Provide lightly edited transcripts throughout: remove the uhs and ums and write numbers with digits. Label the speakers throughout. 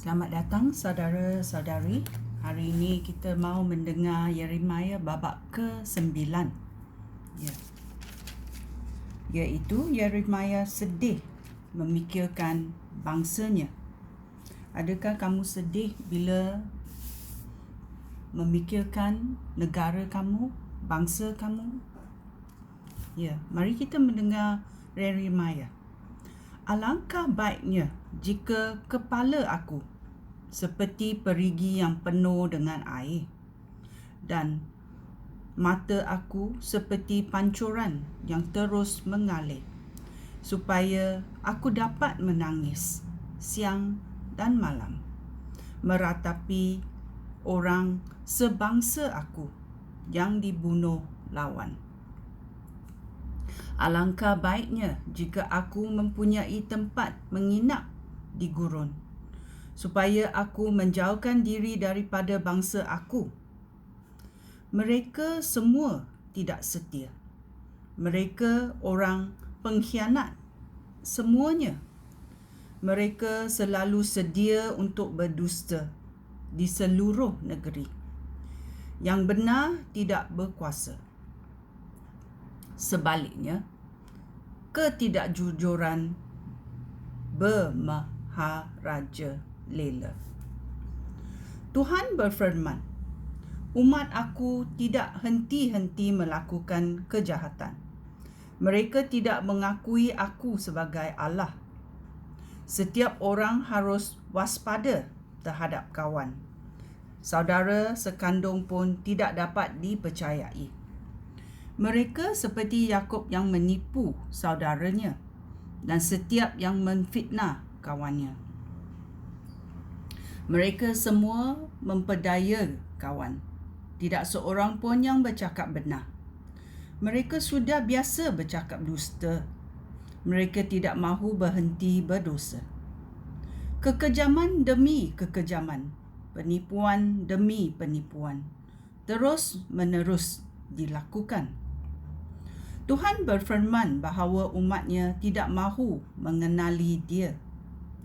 Speaker 1: Selamat datang saudara-saudari. Hari ini kita mau mendengar Yeremia babak ke-9. Iaitu Yeremia sedih memikirkan bangsanya. Adakah kamu sedih bila memikirkan negara kamu, bangsa kamu? Mari kita mendengar Yeremia. Alangkah baiknya jika kepala aku seperti perigi yang penuh dengan air, dan mata aku seperti pancuran yang terus mengalir, supaya aku dapat menangis siang dan malam, meratapi orang sebangsa aku yang dibunuh lawan. Alangkah baiknya jika aku mempunyai tempat menginap di gurun, supaya aku menjauhkan diri daripada bangsa aku. Mereka semua tidak setia. Mereka orang pengkhianat semuanya. Mereka selalu sedia untuk berdusta di seluruh negeri. Yang benar tidak berkuasa. Sebaliknya, ketidakjujuran bermaharajalela. Tuhan berfirman, umat aku tidak henti-henti melakukan kejahatan. Mereka tidak mengakui aku sebagai Allah. Setiap orang harus waspada terhadap kawan. Saudara sekandung pun tidak dapat dipercayai. Mereka seperti Yakub yang menipu saudaranya, dan setiap yang memfitnah kawannya. Mereka semua memperdaya kawan. Tidak seorang pun yang bercakap benar. Mereka sudah biasa bercakap dusta. Mereka tidak mahu berhenti berdosa. Kekejaman demi kekejaman, penipuan demi penipuan, terus menerus dilakukan. Tuhan berfirman bahawa umatnya tidak mahu mengenali Dia.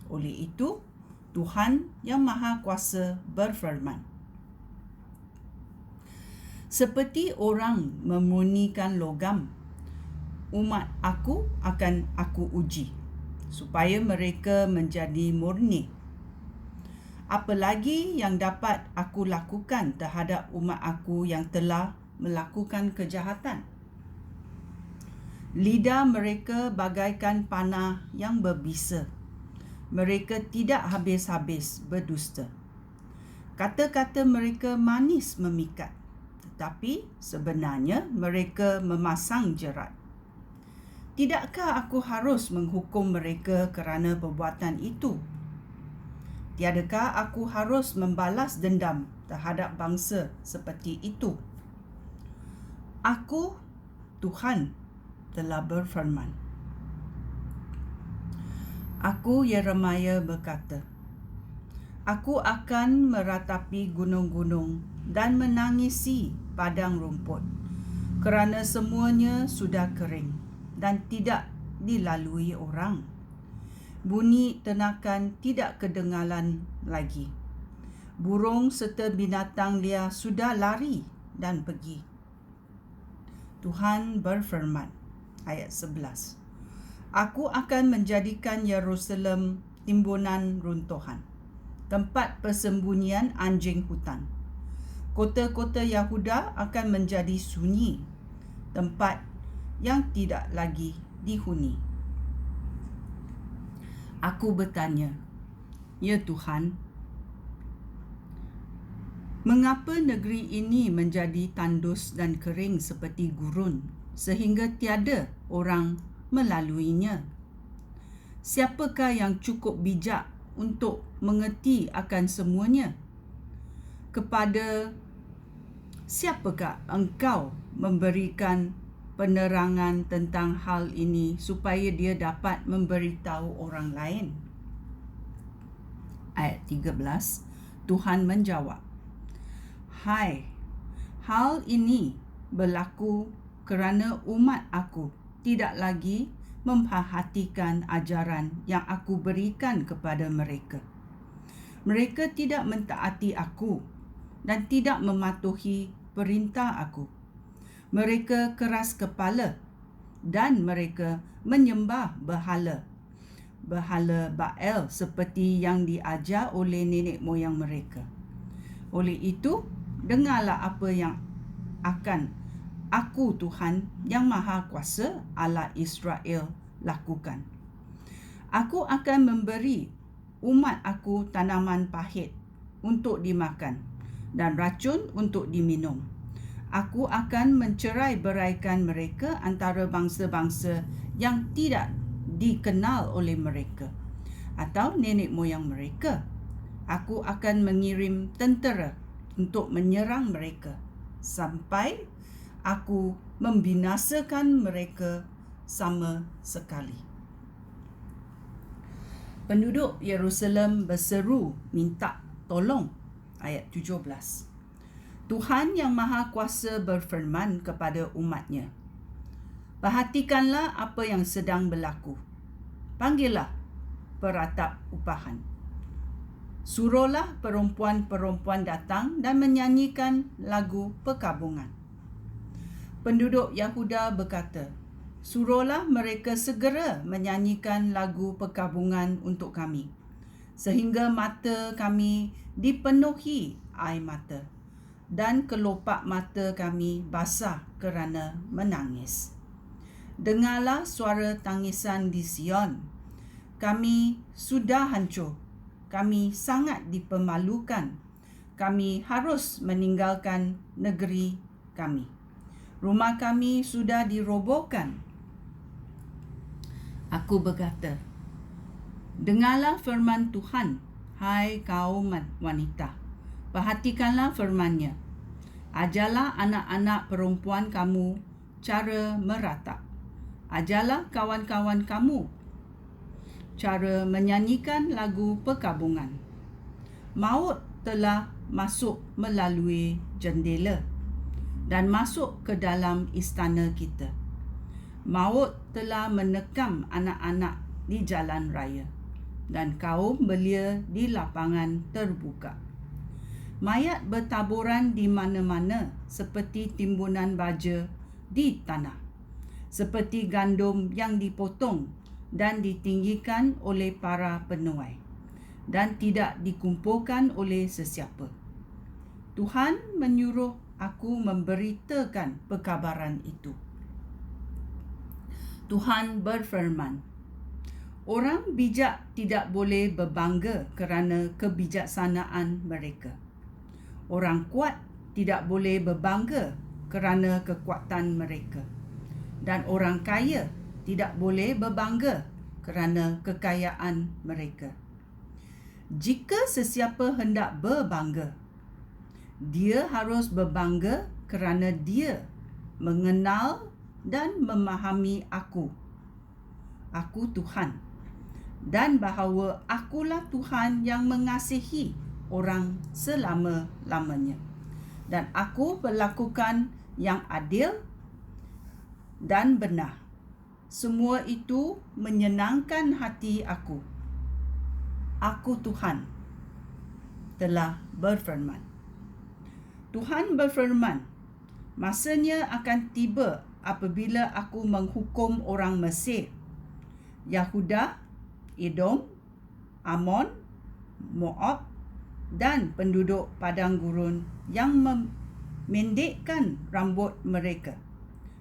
Speaker 1: Oleh itu, Tuhan yang Maha Kuasa berfirman, seperti orang memurnikan logam, umat aku akan aku uji, supaya mereka menjadi murni. Apalagi yang dapat aku lakukan terhadap umat aku yang telah melakukan kejahatan? Lidah mereka bagaikan panah yang berbisa. Mereka tidak habis-habis berdusta. Kata-kata mereka manis memikat, tetapi sebenarnya mereka memasang jerat. Tidakkah aku harus menghukum mereka kerana perbuatan itu? Tiadakah aku harus membalas dendam terhadap bangsa seperti itu? Aku, Tuhan, telah berfirman. Aku, Yeremia, berkata, aku akan meratapi gunung-gunung dan menangisi padang rumput, kerana semuanya sudah kering dan tidak dilalui orang. Bunyi ternakan tidak kedengaran lagi. Burung serta binatang liar sudah lari dan pergi. Tuhan berfirman, ayat 11. Aku akan menjadikan Yerusalem timbunan runtuhan, tempat persembunyian anjing hutan. Kota-kota Yahuda akan menjadi sunyi, tempat yang tidak lagi dihuni. Aku bertanya, ya Tuhan, mengapa negeri ini menjadi tandus dan kering seperti gurun, sehingga tiada orang melaluinya? Siapakah yang cukup bijak untuk mengerti akan semuanya? Kepada siapakah engkau memberikan penerangan tentang hal ini supaya dia dapat memberitahu orang lain? Ayat 13, Tuhan menjawab, hai, hal ini berlaku kerana umat aku tidak lagi memperhatikan ajaran yang aku berikan kepada mereka. Mereka tidak mentaati aku dan tidak mematuhi perintah aku. Mereka keras kepala dan mereka menyembah berhala Baal seperti yang diajar oleh nenek moyang mereka. Oleh itu, dengarlah apa yang akan aku Tuhan yang Maha Kuasa Allah Israel lakukan. Aku akan memberi umat aku tanaman pahit untuk dimakan dan racun untuk diminum. Aku akan mencerai-beraikan mereka antara bangsa-bangsa yang tidak dikenal oleh mereka atau nenek moyang mereka. Aku akan mengirim tentera untuk menyerang mereka sampai aku membinasakan mereka sama sekali. Penduduk Yerusalem berseru minta tolong. Ayat 17. Tuhan yang Maha Kuasa berfirman kepada umatnya, perhatikanlah apa yang sedang berlaku. Panggillah peratap upahan. Suruhlah perempuan-perempuan datang dan menyanyikan lagu perkabungan. Penduduk Yahuda berkata, suruhlah mereka segera menyanyikan lagu perkabungan untuk kami, sehingga mata kami dipenuhi air mata dan kelopak mata kami basah kerana menangis. Dengarlah suara tangisan di Sion. Kami sudah hancur. Kami sangat dipermalukan. Kami harus meninggalkan negeri kami. Rumah kami sudah dirobohkan. Aku berkata, dengarlah firman Tuhan, hai kaum wanita. Perhatikanlah firman-Nya. Ajarlah anak-anak perempuan kamu cara meratap. Ajarlah kawan-kawan kamu cara menyanyikan lagu perkabungan. Maut telah masuk melalui jendela dan masuk ke dalam istana kita. Maut telah menekam anak-anak di jalan raya dan kaum belia di lapangan terbuka. Mayat bertaburan di mana-mana seperti timbunan baja di tanah, seperti gandum yang dipotong dan ditinggikan oleh para penuai dan tidak dikumpulkan oleh sesiapa. Tuhan menyuruh aku memberitakan perkabaran itu. Tuhan berfirman, orang bijak tidak boleh berbangga kerana kebijaksanaan mereka. Orang kuat tidak boleh berbangga kerana kekuatan mereka. Dan orang kaya tidak boleh berbangga kerana kekayaan mereka. Jika sesiapa hendak berbangga, dia harus berbangga kerana dia mengenal dan memahami aku Tuhan, dan bahawa akulah Tuhan yang mengasihi orang selama-lamanya. Dan aku melakukan yang adil dan benar. Semua itu menyenangkan hati aku. Aku Tuhan telah berfirman. Tuhan berfirman, masanya akan tiba apabila aku menghukum orang Mesir, Yahuda, Edom, Amon, Moab dan penduduk padang gurun yang memendekkan rambut mereka.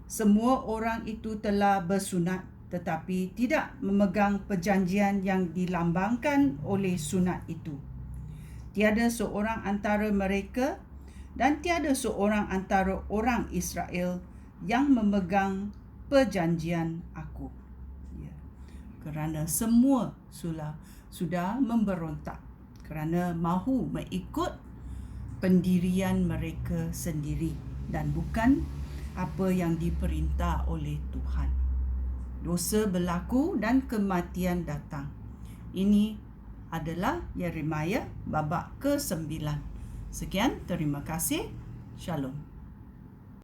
Speaker 1: Semua orang itu telah bersunat tetapi tidak memegang perjanjian yang dilambangkan oleh sunat itu. Tiada seorang antara mereka dan tiada seorang antara orang Israel yang memegang perjanjian aku. Ya. Kerana semua sudah memberontak kerana mahu mengikut pendirian mereka sendiri dan bukan apa yang diperintah oleh Tuhan. Dosa berlaku dan kematian datang. Ini adalah Yeremia babak ke-9. Sekian, terima kasih. Shalom.